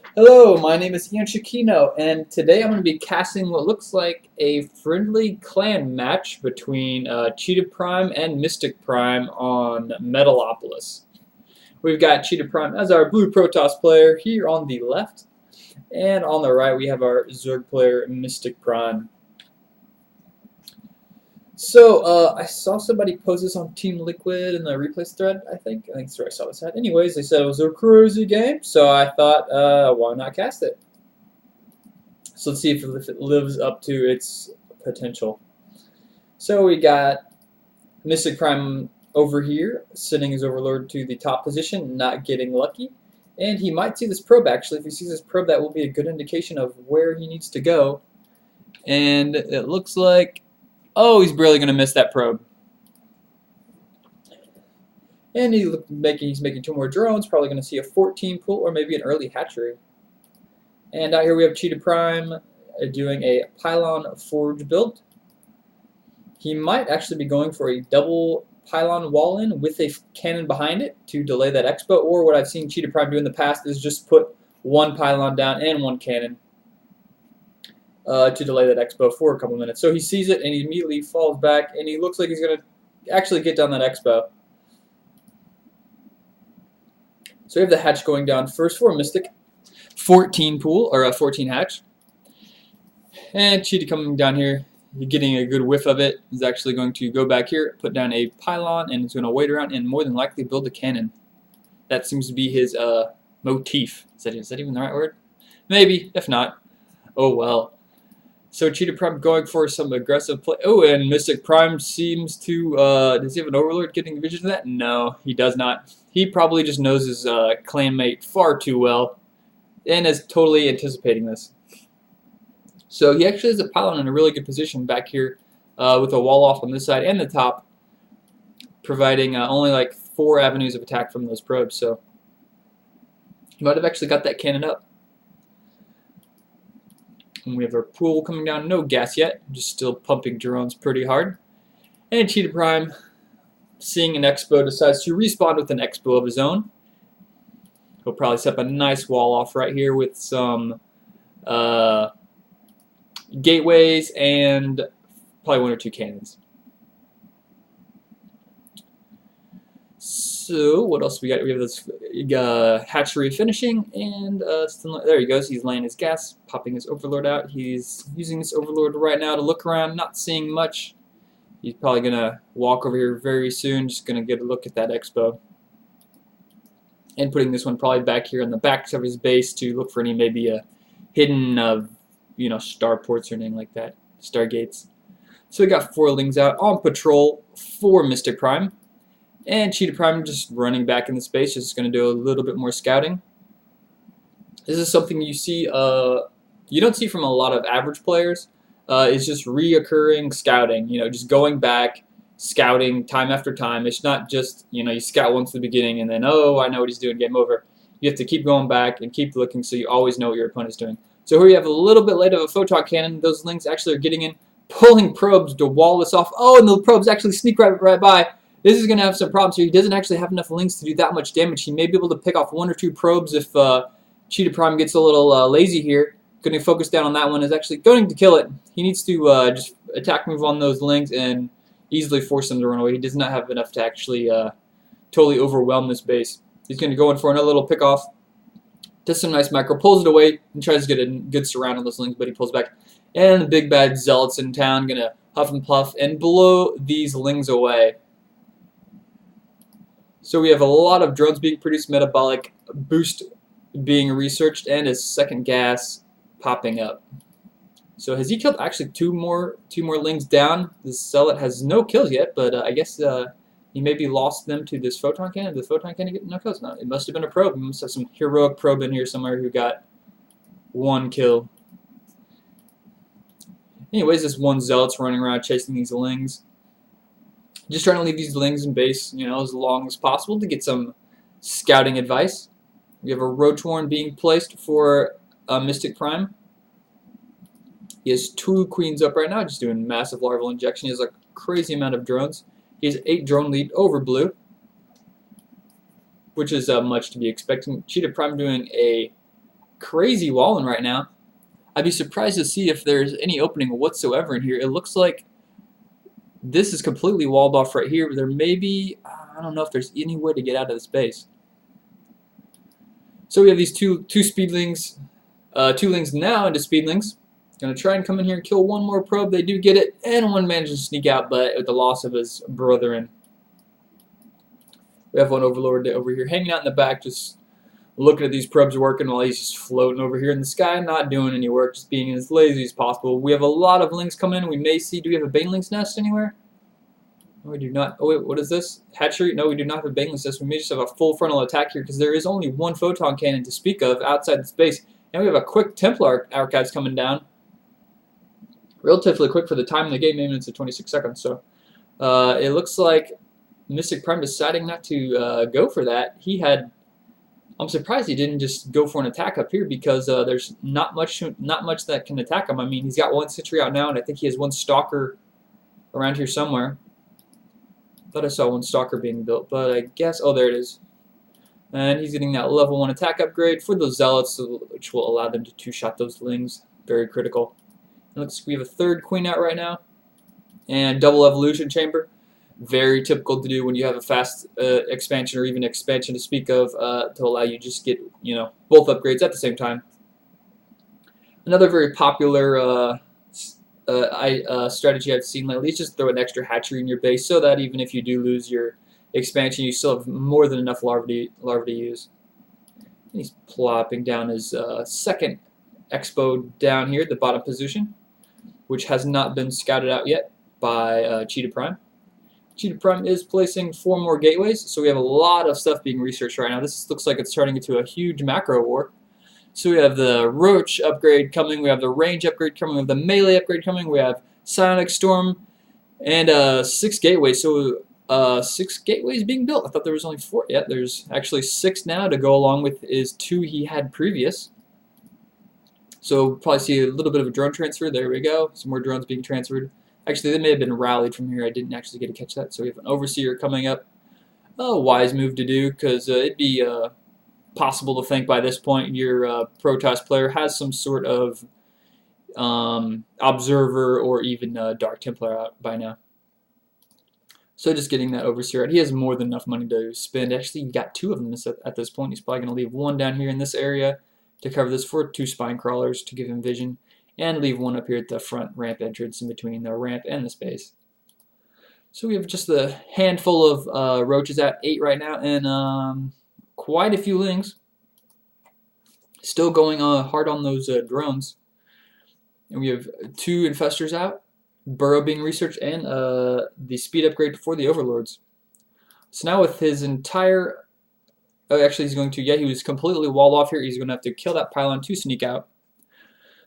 Hello, my name is Ian Shikino, and today I'm going to be casting what looks like a friendly clan match between ChiTaPrime and MysticPrime on Metalopolis. We've got ChiTaPrime as our blue Protoss player here on the left, and on the right we have our Zerg player MysticPrime. So, I saw somebody post this on Team Liquid in the replays thread, I think. I think that's where I saw this at. Anyways, they said it was a crazy game, so I thought, why not cast it? So let's see if it lives up to its potential. So we got MysticPrime over here, sending his Overlord to the top position, not getting lucky. And he might see this probe, actually. If he sees this probe, that will be a good indication of where he needs to go. And it looks like... oh, he's barely going to miss that probe. And he's making two more drones, probably going to see a 14 pull or maybe an early hatchery. And out here we have ChiTaPrime doing a pylon forge build. He might actually be going for a double pylon wall-in with a cannon behind it to delay that expo, or what I've seen ChiTaPrime do in the past is just put one pylon down and one cannon to delay that expo for a couple minutes. So he sees it and he immediately falls back, and he looks like he's going to actually get down that expo. So we have the hatch going down first for Mystic. 14 pool, or a 14 hatch. And Cheetah coming down here, getting a good whiff of it. He's actually going to go back here, put down a pylon, and he's going to wait around and more than likely build a cannon. That seems to be his motif. Is that even the right word? Maybe, if not. Oh well. So ChiTaPrime going for some aggressive play. Oh, and MysticPrime seems to, does he have an Overlord getting vision of that? No, he does not. He probably just knows his clanmate far too well and is totally anticipating this. So he actually has a pylon in a really good position back here with a wall off on this side and the top, providing only like 4 avenues of attack from those probes. So he might have actually got that cannon up. And we have our pool coming down, no gas yet, just still pumping drones pretty hard. And ChiTaPrime, seeing an expo, decides to respawn with an expo of his own. He'll probably set up a nice wall off right here with some gateways and probably 1 or 2 cannons. So what else we got? We have this hatchery finishing, and there he goes. He's laying his gas, popping his Overlord out. He's using this Overlord right now to look around, not seeing much. He's probably going to walk over here very soon, just going to get a look at that expo. And putting this one probably back here on the back of his base to look for any maybe a hidden, starports or anything like that, stargates. So we got 4 lings out on patrol for MysticPrime. And ChiTaPrime just running back in the space, just going to do a little bit more scouting. This is something you see, you don't see from a lot of average players. It's just reoccurring scouting, just going back, scouting time after time. It's not just, you scout once at the beginning and then, oh, I know what he's doing, game over. You have to keep going back and keep looking so you always know what your opponent's doing. So here you have a little bit late of a photon cannon. Those lings actually are getting in, pulling probes to wall this off. Oh, and the probes actually sneak right by. This is going to have some problems here. He doesn't actually have enough links to do that much damage. He may be able to pick off 1 or 2 probes if ChiTaPrime gets a little lazy here. Going to focus down on that one. Is actually going to kill it. He needs to just attack move on those links and easily force them to run away. He does not have enough to actually totally overwhelm this base. He's going to go in for another little pick off. Does some nice micro, pulls it away, and tries to get a good surround on those links, but he pulls back. And the big bad zealots in town going to huff and puff and blow these lings away. So we have a lot of drones being produced, metabolic boost being researched, and his second gas popping up. So has he killed actually two more lings down? This zealot has no kills yet, but I guess he maybe lost them to this photon cannon. Did the photon cannon get no kills? No, it must have been a probe. We must have some heroic probe in here somewhere who got 1 kill. Anyways, this one zealot's running around chasing these lings. Just trying to leave these lings in base, as long as possible to get some scouting advice. We have a Rotorn being placed for MysticPrime. He has 2 queens up right now, just doing massive larval injection. He has a crazy amount of drones. He has 8 drone lead over blue, which is much to be expecting. ChiTaPrime doing a crazy walling right now. I'd be surprised to see if there's any opening whatsoever in here. It looks like this is completely walled off right here. There may be, I don't know if there's any way to get out of this base. So we have these two speedlings, two lings now into speedlings. Gonna try and come in here and kill one more probe. They do get it, and one manages to sneak out, but with the loss of his brethren. We have one overlord over here hanging out in the back, just looking at these probes working while he's just floating over here in the sky, not doing any work, just being as lazy as possible. We have a lot of lings coming in. We may see, do we have a baneling's nest anywhere? No, we do not. Oh wait, what is this? Hatchery? No, we do not have a baneling's nest. We may just have a full frontal attack here because there is only one photon cannon to speak of outside the space. And we have a quick Templar archives coming down. Relatively quick for the time in the game, 8 minutes and 26 seconds. So it looks like MysticPrime deciding not to go for that. I'm surprised he didn't just go for an attack up here because there's not much that can attack him. I mean, he's got one sentry out now, and I think he has one stalker around here somewhere. Thought I saw one stalker being built, but I guess, oh, there it is. And he's getting that level 1 attack upgrade for those zealots, which will allow them to two-shot those lings. Very critical. It looks like we have a third queen out right now, and double evolution chamber. Very typical to do when you have a fast expansion or even expansion to speak of to allow you just get, you know, both upgrades at the same time. Another very popular strategy I've seen lately is just throw an extra hatchery in your base so that even if you do lose your expansion, you still have more than enough larvae to use. And he's plopping down his second expo down here at the bottom position, which has not been scouted out yet by ChiTaPrime. ChiTaPrime is placing 4 more gateways, so we have a lot of stuff being researched right now. This looks like it's turning into a huge macro war. So we have the Roach upgrade coming, we have the range upgrade coming, we have the melee upgrade coming, we have Psionic Storm, and 6 gateways. So 6 gateways being built. I thought there was only 4 yet. There's actually 6 now to go along with his 2 he had previous. So we'll probably see a little bit of a drone transfer. There we go. Some more drones being transferred. Actually, they may have been rallied from here. I didn't actually get to catch that. So we have an Overseer coming up. A wise move to do because it'd be possible to think by this point your Protoss player has some sort of Observer or even Dark Templar out by now. So just getting that Overseer out. He has more than enough money to spend. Actually, he got 2 of them at this point. He's probably going to leave 1 down here in this area to cover this for 2 spine crawlers to give him vision, and leave 1 up here at the front ramp entrance in between the ramp and the space. So we have just a handful of roaches at 8 right now, and quite a few lings. Still going hard on those drones. And we have 2 infestors out, burrow being researched, and the speed upgrade for the overlords. So now with his entire... Oh, actually, he's going to, yeah, he was completely walled off here. He's going to have to kill that pylon to sneak out.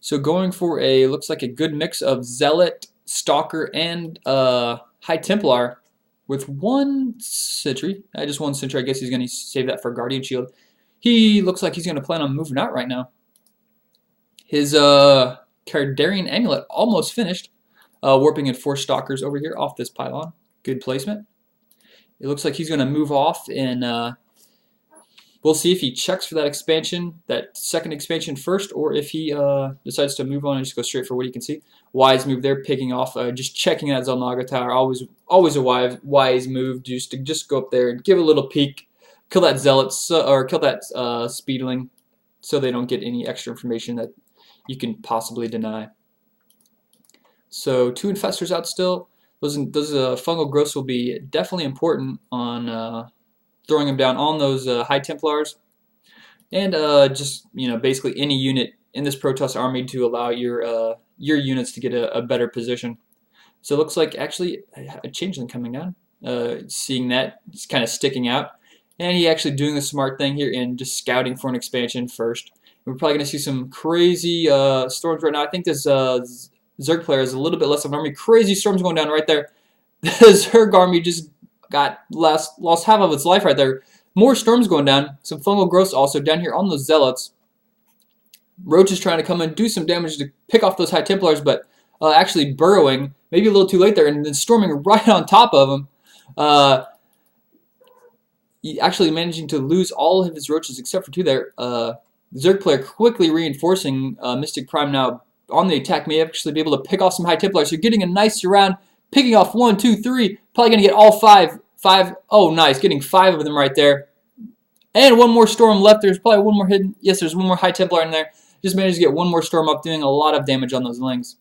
So going for looks like a good mix of Zealot, Stalker, and High Templar with 1 sentry. Just 1 sentry. I guess he's going to save that for Guardian Shield. He looks like he's going to plan on moving out right now. His Cardarian Amulet almost finished. Warping in 4 Stalkers over here off this pylon. Good placement. It looks like he's going to move off and... we'll see if he checks for that expansion, that second expansion first, or if he decides to move on and just go straight for what he can see. Wise move there, picking off, just checking that Zelnaga Tower. Always a wise move, just to go up there and give a little peek, kill that Zealot, or kill that Speedling, so they don't get any extra information that you can possibly deny. So 2 infestors out still. Those fungal growths will be definitely important on... throwing them down on those High Templars, and just, you know, basically any unit in this Protoss army to allow your units to get a better position. So it looks like actually a changeling coming down. Seeing that, it's kind of sticking out, and he actually doing the smart thing here and just scouting for an expansion first. We're probably going to see some crazy storms right now. I think this Zerg player has a little bit less of an army. Crazy storms going down right there. The Zerg army just got lost half of its life right there. More storms going down. Some fungal growths also down here on those Zealots. Roach is trying to come and do some damage to pick off those High Templars, but actually burrowing, maybe a little too late there, and then storming right on top of them. Actually managing to lose all of his roaches except for 2 there. Zerg player quickly reinforcing MysticPrime now on the attack. May actually be able to pick off some High Templars. You're getting a nice surround, picking off 1, 2, 3. Probably going to get all 5. 5. Oh, nice. Getting 5 of them right there. And one more Storm left. There's probably one more hidden. Yes, there's one more High Templar in there. Just managed to get one more Storm up, doing a lot of damage on those Lings.